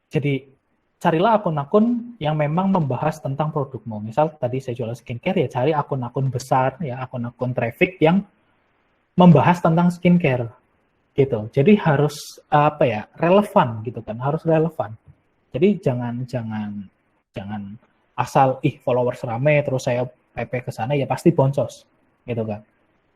Jadi carilah akun-akun yang memang membahas tentang produkmu. Misal tadi saya jual skincare, ya cari akun-akun besar, ya akun-akun traffic yang membahas tentang skincare. Gitu. Jadi harus relevan gitu kan, harus relevan. Jadi jangan asal followers rame terus saya PP ke sana ya pasti boncos gitu kan.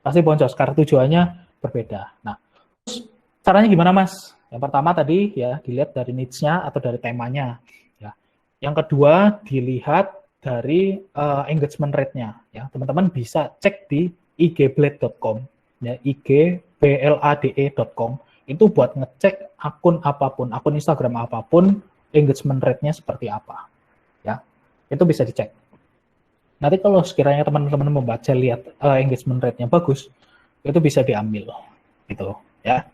Pasti boncos karena tujuannya berbeda. Nah, terus caranya gimana Mas? Yang pertama tadi ya dilihat dari niche-nya atau dari temanya ya. Yang kedua dilihat dari engagement rate-nya ya. Teman-teman bisa cek di igblade.com ya, igblade.com itu buat ngecek akun apapun, akun Instagram apapun, engagement rate-nya seperti apa. Ya, itu bisa dicek. Nanti kalau sekiranya teman-teman membaca lihat engagement rate-nya bagus, itu bisa diambil, gitu ya.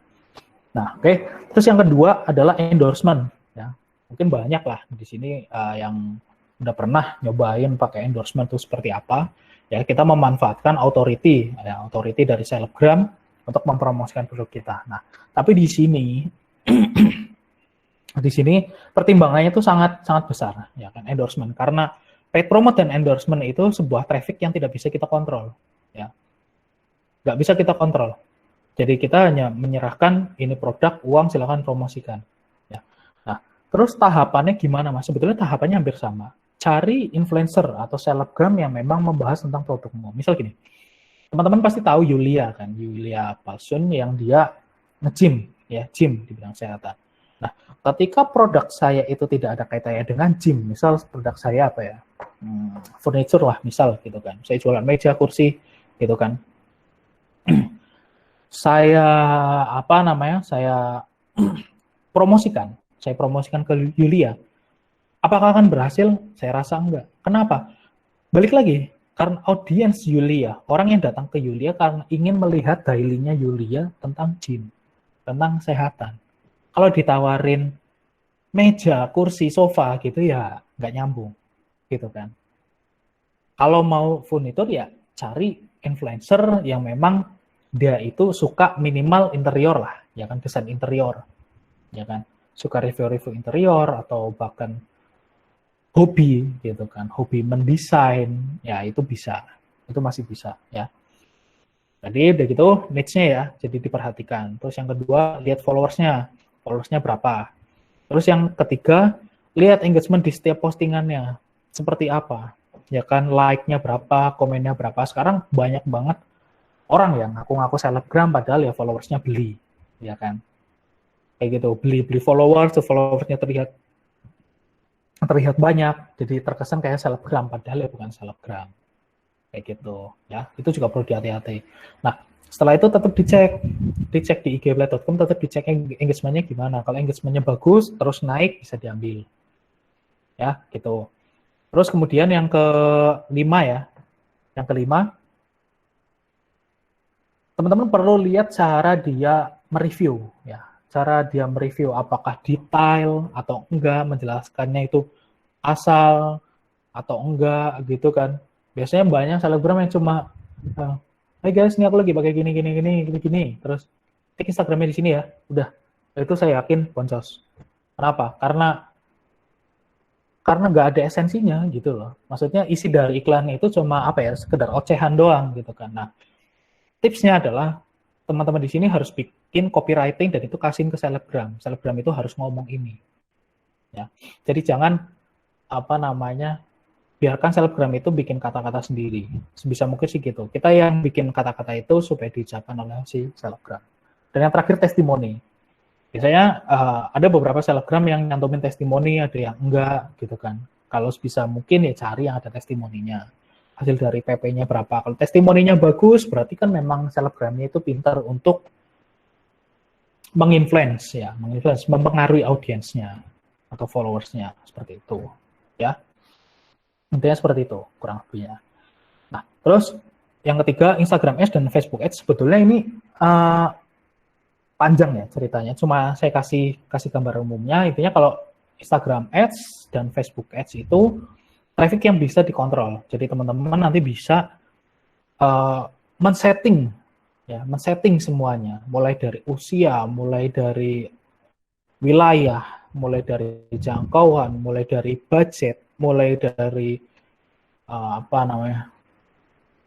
Nah, oke. Terus yang kedua adalah endorsement. Ya, mungkin banyak lah di sini yang udah pernah nyobain pakai endorsement itu seperti apa. Ya, kita memanfaatkan authority dari selebgram untuk mempromosikan produk kita. Nah, tapi di sini pertimbangannya itu sangat besar, ya kan, endorsement. Karena paid promote dan endorsement itu sebuah traffic yang tidak bisa kita kontrol, ya, nggak bisa kita kontrol. Jadi kita hanya menyerahkan ini produk, uang silakan promosikan. Ya. Nah, terus tahapannya gimana Mas? Sebetulnya tahapannya hampir sama. Cari influencer atau selebgram yang memang membahas tentang produkmu. Misal gini, teman-teman pasti tahu Yulia kan, Yulia Palsun yang dia nge-gym, ya, gym di bidang kesehatan. Nah, ketika produk saya itu tidak ada kaitannya dengan gym, misal produk saya apa ya, furniture lah, misal gitu kan, saya jualan meja, kursi, gitu kan. saya promosikan ke Yulia. Apakah akan berhasil? Saya rasa enggak. Kenapa? Balik lagi, karena audiens Yulia, orang yang datang ke Yulia karena ingin melihat daily-nya Yulia tentang gym, tentang kesehatan. Kalau ditawarin meja, kursi, sofa gitu ya nggak nyambung, gitu kan. Kalau mau furnitur ya cari influencer yang memang dia itu suka minimal interior lah, ya kan, desain interior, ya kan, suka review-review interior atau bahkan hobi gitu kan, hobi mendesain, ya itu bisa, itu masih bisa ya. Jadi udah gitu niche-nya ya, jadi diperhatikan. Terus yang kedua lihat followersnya berapa. Terus yang ketiga lihat engagement di setiap postingannya seperti apa, ya kan, like-nya berapa, komennya berapa. Sekarang banyak banget orang yang ngaku-ngaku selebgram padahal ya followersnya beli, ya kan, kayak gitu, beli followersnya terlihat banyak, jadi terkesan kayak selebgram padahal ya bukan selebgram, kayak gitu ya. Itu juga perlu dihati-hati. Nah, setelah itu tetap dicek di igblade.com, tetap dicek engagement-nya gimana. Kalau engagement-nya bagus terus naik bisa diambil ya, gitu. Terus kemudian yang kelima, teman-teman perlu lihat cara dia mereview ya. Cara dia mereview apakah detail atau enggak, menjelaskannya itu asal atau enggak gitu kan. Biasanya banyak selebgram yang cuma hey guys, ini aku lagi pakai gini, terus klik Instagramnya di sini ya, udah. Itu saya yakin boncos. Kenapa? Karena nggak ada esensinya gitu loh. Maksudnya isi dari iklannya itu cuma sekedar ocehan doang gitu kan. Nah, tipsnya adalah teman-teman di sini harus bikin copywriting dan itu kasihin ke selebgram. Selebgram itu harus ngomong ini. Ya. Jadi jangan biarkan selebgram itu bikin kata-kata sendiri. Sebisa mungkin sih gitu. Kita yang bikin kata-kata itu supaya diucapkan oleh si selebgram. Dan yang terakhir testimoni. Biasanya ada beberapa selebgram yang nyantumin testimoni, ada yang enggak gitu kan. Kalau bisa mungkin ya cari yang ada testimoninya. Hasil dari PP-nya berapa. Kalau testimoninya bagus, berarti kan memang selebgramnya itu pintar untuk mempengaruhi audiensnya atau followersnya, seperti itu. Ya, intinya seperti itu, kurang lebihnya. Nah, terus yang ketiga Instagram Ads dan Facebook Ads. Sebetulnya ini panjang ya ceritanya. Cuma saya kasih gambar umumnya. Intinya kalau Instagram Ads dan Facebook Ads itu traffic yang bisa dikontrol. Jadi teman-teman nanti bisa men-setting semuanya, mulai dari usia, mulai dari wilayah, mulai dari jangkauan, mulai dari budget, mulai dari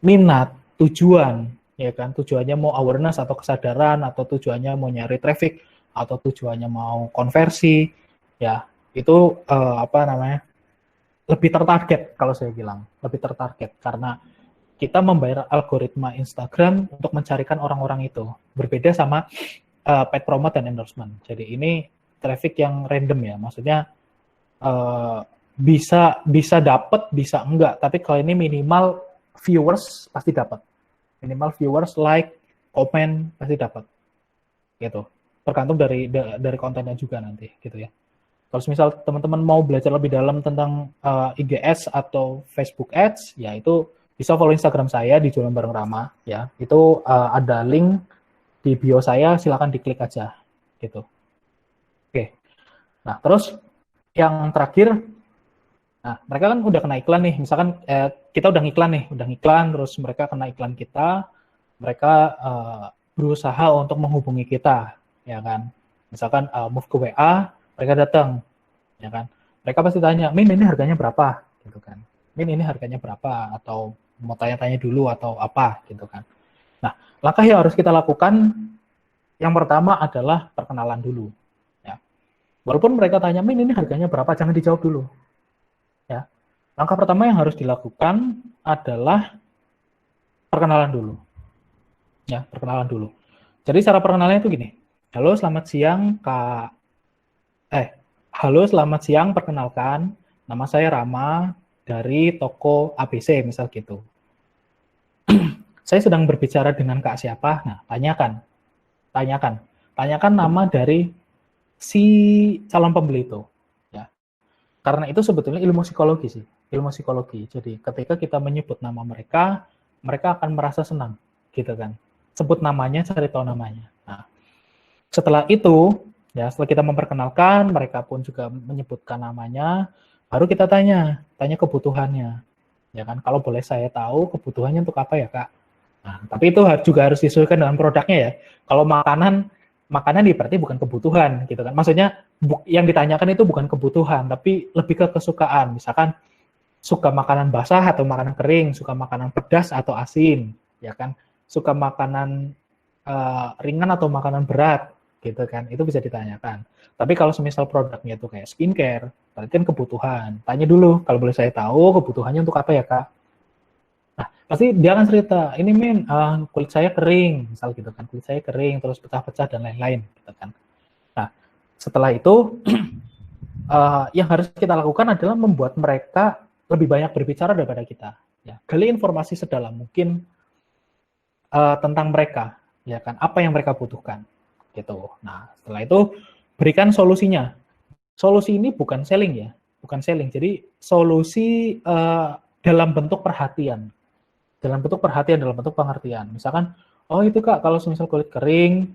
minat, tujuan, ya kan? Tujuannya mau awareness atau kesadaran, atau tujuannya mau nyari traffic, atau tujuannya mau konversi, ya itu lebih tertarget kalau saya bilang, lebih tertarget karena kita membayar algoritma Instagram untuk mencarikan orang-orang itu. Berbeda sama paid promote dan endorsement. Jadi ini traffic yang random ya, maksudnya bisa dapat, bisa enggak. Tapi kalau ini minimal viewers pasti dapat. Minimal viewers, like, komen pasti dapat. Gitu. Tergantung dari kontennya juga nanti, gitu ya. Kalau misal teman-teman mau belajar lebih dalam tentang IG Ads atau Facebook Ads, ya itu bisa follow Instagram saya di Jualan Bareng Rama, ya. Itu ada link di bio saya, silakan diklik aja, gitu. Oke. Nah, terus yang terakhir, nah mereka kan udah kena iklan nih, misalkan kita udah ngiklan, terus mereka kena iklan kita, mereka berusaha untuk menghubungi kita, ya kan. Misalkan move ke WA, mereka datang, ya kan. Mereka pasti tanya, Min ini harganya berapa, gitu kan. Min ini harganya berapa, atau mau tanya-tanya dulu atau apa gitu kan. Nah, langkah yang harus kita lakukan yang pertama adalah perkenalan dulu. Ya. Walaupun mereka tanya, Min ini harganya berapa, jangan dijawab dulu. Ya. Langkah pertama yang harus dilakukan adalah perkenalan dulu. Ya, perkenalan dulu. Jadi cara perkenalannya itu gini. Halo, selamat siang Kak. Halo, selamat siang, perkenalkan. Nama saya Rama dari toko ABC misal gitu. Saya sedang berbicara dengan Kak siapa? Nah, tanyakan nama dari si calon pembeli itu. Ya. Karena itu sebetulnya ilmu psikologi sih, ilmu psikologi. Jadi ketika kita menyebut nama mereka, mereka akan merasa senang, gitu kan. Sebut namanya, cari tahu namanya. Nah, setelah itu, ya setelah kita memperkenalkan, mereka pun juga menyebutkan namanya, baru kita tanya kebutuhannya. Ya kan, kalau boleh saya tahu kebutuhannya untuk apa ya, Kak? Nah, tapi itu juga harus disesuaikan dengan produknya ya. Kalau makanan berarti bukan kebutuhan gitu kan. Maksudnya yang ditanyakan itu bukan kebutuhan, tapi lebih ke kesukaan. Misalkan suka makanan basah atau makanan kering, suka makanan pedas atau asin, ya kan. Suka makanan ringan atau makanan berat gitu kan. Itu bisa ditanyakan. Tapi kalau semisal produknya itu kayak skincare, berarti kan kebutuhan. Tanya dulu, kalau boleh saya tahu kebutuhannya untuk apa ya, Kak? Nah, pasti dia akan cerita, ini Min, kulit saya kering, misal gitu kan, kulit saya kering, terus pecah-pecah dan lain-lain, gitu kan. Nah, setelah itu, yang harus kita lakukan adalah membuat mereka lebih banyak berbicara daripada kita. Ya, gali informasi sedalam mungkin tentang mereka, ya kan, apa yang mereka butuhkan, gitu. Nah, setelah itu berikan solusinya. Solusi ini bukan selling ya, bukan selling. Jadi solusi dalam bentuk perhatian. Dalam bentuk pengertian. Misalkan, oh itu Kak, kalau misal kulit kering,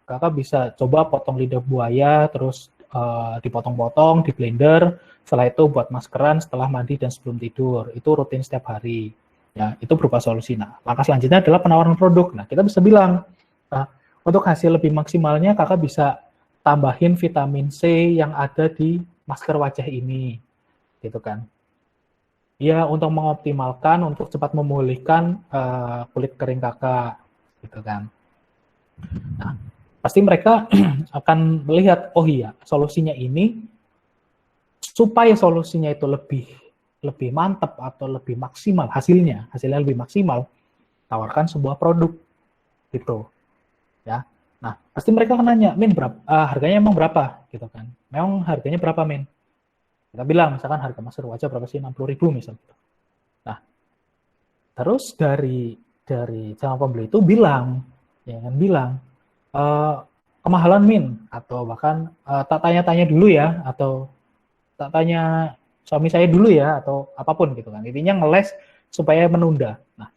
Kakak bisa coba potong lidah buaya, terus dipotong-potong, di blender, setelah itu buat maskeran setelah mandi dan sebelum tidur. Itu rutin setiap hari. Ya, itu berupa solusi. Nah, langkah selanjutnya adalah penawaran produk. Nah, kita bisa bilang, untuk hasil lebih maksimalnya, Kakak bisa tambahin vitamin C yang ada di masker wajah ini. Gitu kan. Ya, untuk mengoptimalkan, untuk cepat memulihkan kulit kering Kakak, gitu kan. Nah, pasti mereka akan melihat, oh iya, solusinya ini, supaya solusinya itu lebih mantap atau lebih maksimal, hasilnya lebih maksimal, tawarkan sebuah produk, gitu. Ya, nah, pasti mereka akan nanya, Min, harganya emang berapa, gitu kan. Memang harganya berapa, Min? Kita bilang, misalkan harga masker wajah berapa sih, 60.000 misalnya. Nah, terus dari calon pembeli itu bilang, kemahalan Min, atau bahkan tak tanya-tanya dulu ya, atau tak tanya suami saya dulu ya, atau apapun gitu kan. Intinya ngeles supaya menunda. Nah,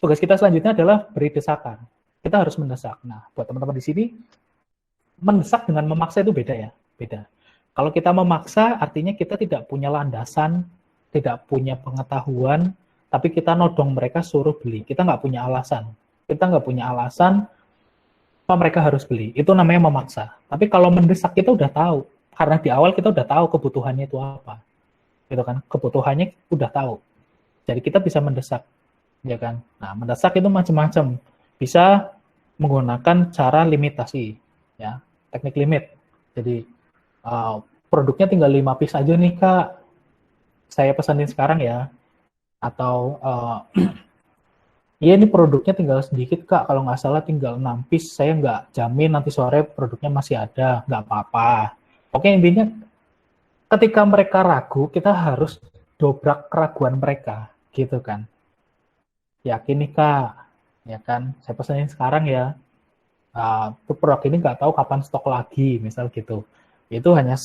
tugas kita selanjutnya adalah beri desakan. Kita harus mendesak. Nah, buat teman-teman di sini, mendesak dengan memaksa itu beda ya, beda. Kalau kita memaksa, artinya kita tidak punya landasan, tidak punya pengetahuan, tapi kita nodong mereka suruh beli. Kita nggak punya alasan. Kita nggak punya alasan apa mereka harus beli. Itu namanya memaksa. Tapi kalau mendesak, kita udah tahu. Karena di awal kita udah tahu kebutuhannya itu apa. Gitu kan? Kebutuhannya udah tahu. Jadi kita bisa mendesak. Ya kan? Nah, mendesak itu macam-macam. Bisa menggunakan cara limitasi. Ya, teknik limit. Jadi, produknya tinggal 5 piece aja nih, Kak. Saya pesanin sekarang ya. Atau, iya ini produknya tinggal sedikit, Kak. Kalau nggak salah tinggal 6 piece. Saya nggak jamin nanti sore produknya masih ada. Nggak apa-apa. Oke, intinya ketika mereka ragu, kita harus dobrak keraguan mereka. Gitu kan. Yakin nih, Kak. Ya kan. Saya pesanin sekarang ya. Produk ini nggak tahu kapan stok lagi, misal gitu. Itu hanya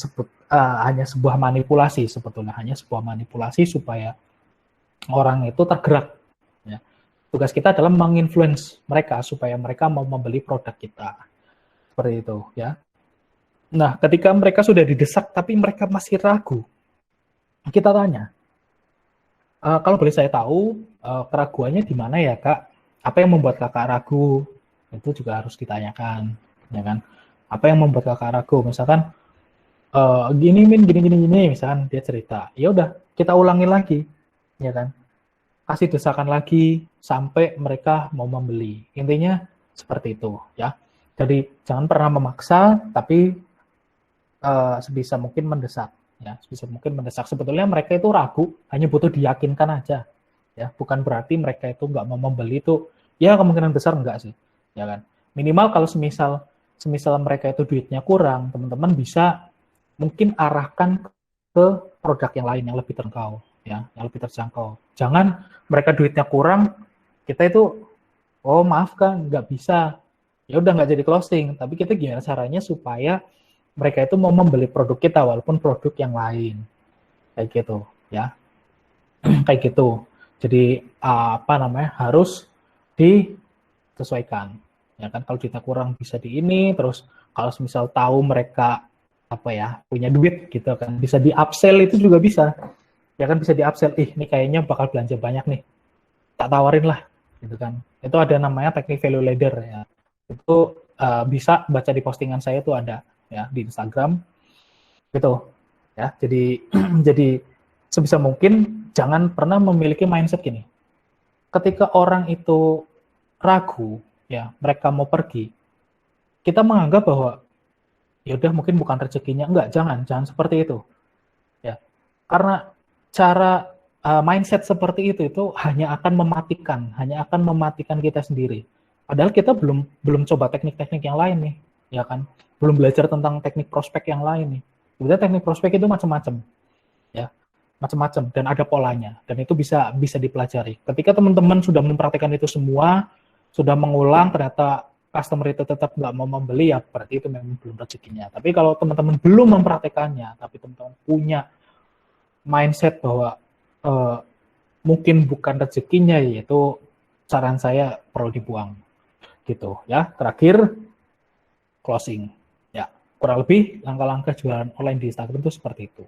sebuah manipulasi sebetulnya. Hanya sebuah manipulasi supaya orang itu tergerak. Ya. Tugas kita adalah menginfluence mereka supaya mereka mau membeli produk kita. Seperti itu, ya. Nah, ketika mereka sudah didesak tapi mereka masih ragu, kita tanya, kalau boleh saya tahu, keraguannya di mana ya, Kak? Apa yang membuat Kakak ragu? Itu juga harus ditanyakan, ya kan? Apa yang membuat Kakak ragu? Misalkan, gini, misalkan dia cerita. Ya udah, kita ulangi lagi, ya kan? Kasih desakan lagi sampai mereka mau membeli. Intinya seperti itu, ya. Jadi jangan pernah memaksa, tapi sebisa mungkin mendesak, ya. Sebisa mungkin mendesak. Sebetulnya mereka itu ragu, hanya butuh diyakinkan aja, ya. Bukan berarti mereka itu nggak mau membeli itu, ya kemungkinan besar enggak sih, ya kan. Minimal kalau semisal mereka itu duitnya kurang, teman-teman bisa mungkin arahkan ke produk yang lain yang lebih terjangkau. Ya, yang lebih terjangkau. Jangan mereka duitnya kurang, kita itu, oh maaf kan, nggak bisa. Ya udah nggak jadi closing. Tapi kita gimana caranya supaya mereka itu mau membeli produk kita walaupun produk yang lain. Kayak gitu, ya. Kayak gitu. Jadi harus disesuaikan. Ya kan, kalau duitnya kurang bisa di ini, terus kalau misal tahu mereka punya duit gitu kan, bisa di upsell itu juga bisa. Ya kan bisa di-upsell, ini kayaknya bakal belanja banyak nih, tak tawarin lah, gitu kan. Itu ada namanya teknik value ladder, ya. Itu bisa baca di postingan saya itu ada, ya, di Instagram, gitu, ya. Jadi, jadi sebisa mungkin jangan pernah memiliki mindset gini. Ketika orang itu ragu, ya, mereka mau pergi, kita menganggap bahwa, ya udah mungkin bukan rezekinya, enggak, jangan seperti itu, ya. Karena cara mindset seperti itu hanya akan mematikan kita sendiri. Padahal kita belum coba teknik-teknik yang lain nih, ya kan? Belum belajar tentang teknik prospek yang lain nih. Sebenarnya teknik prospek itu macam-macam, ya, macam-macam dan ada polanya dan itu bisa dipelajari. Ketika teman-teman sudah mempraktikkan itu semua, sudah mengulang, ternyata customer itu tetap nggak mau membeli, ya berarti itu memang belum rezekinya. Tapi kalau teman-teman belum mempraktikkannya, tapi teman-teman punya mindset bahwa mungkin bukan rezekinya, yaitu saran saya perlu dibuang, gitu ya. Terakhir closing, ya kurang lebih langkah-langkah jualan online di Instagram itu seperti itu.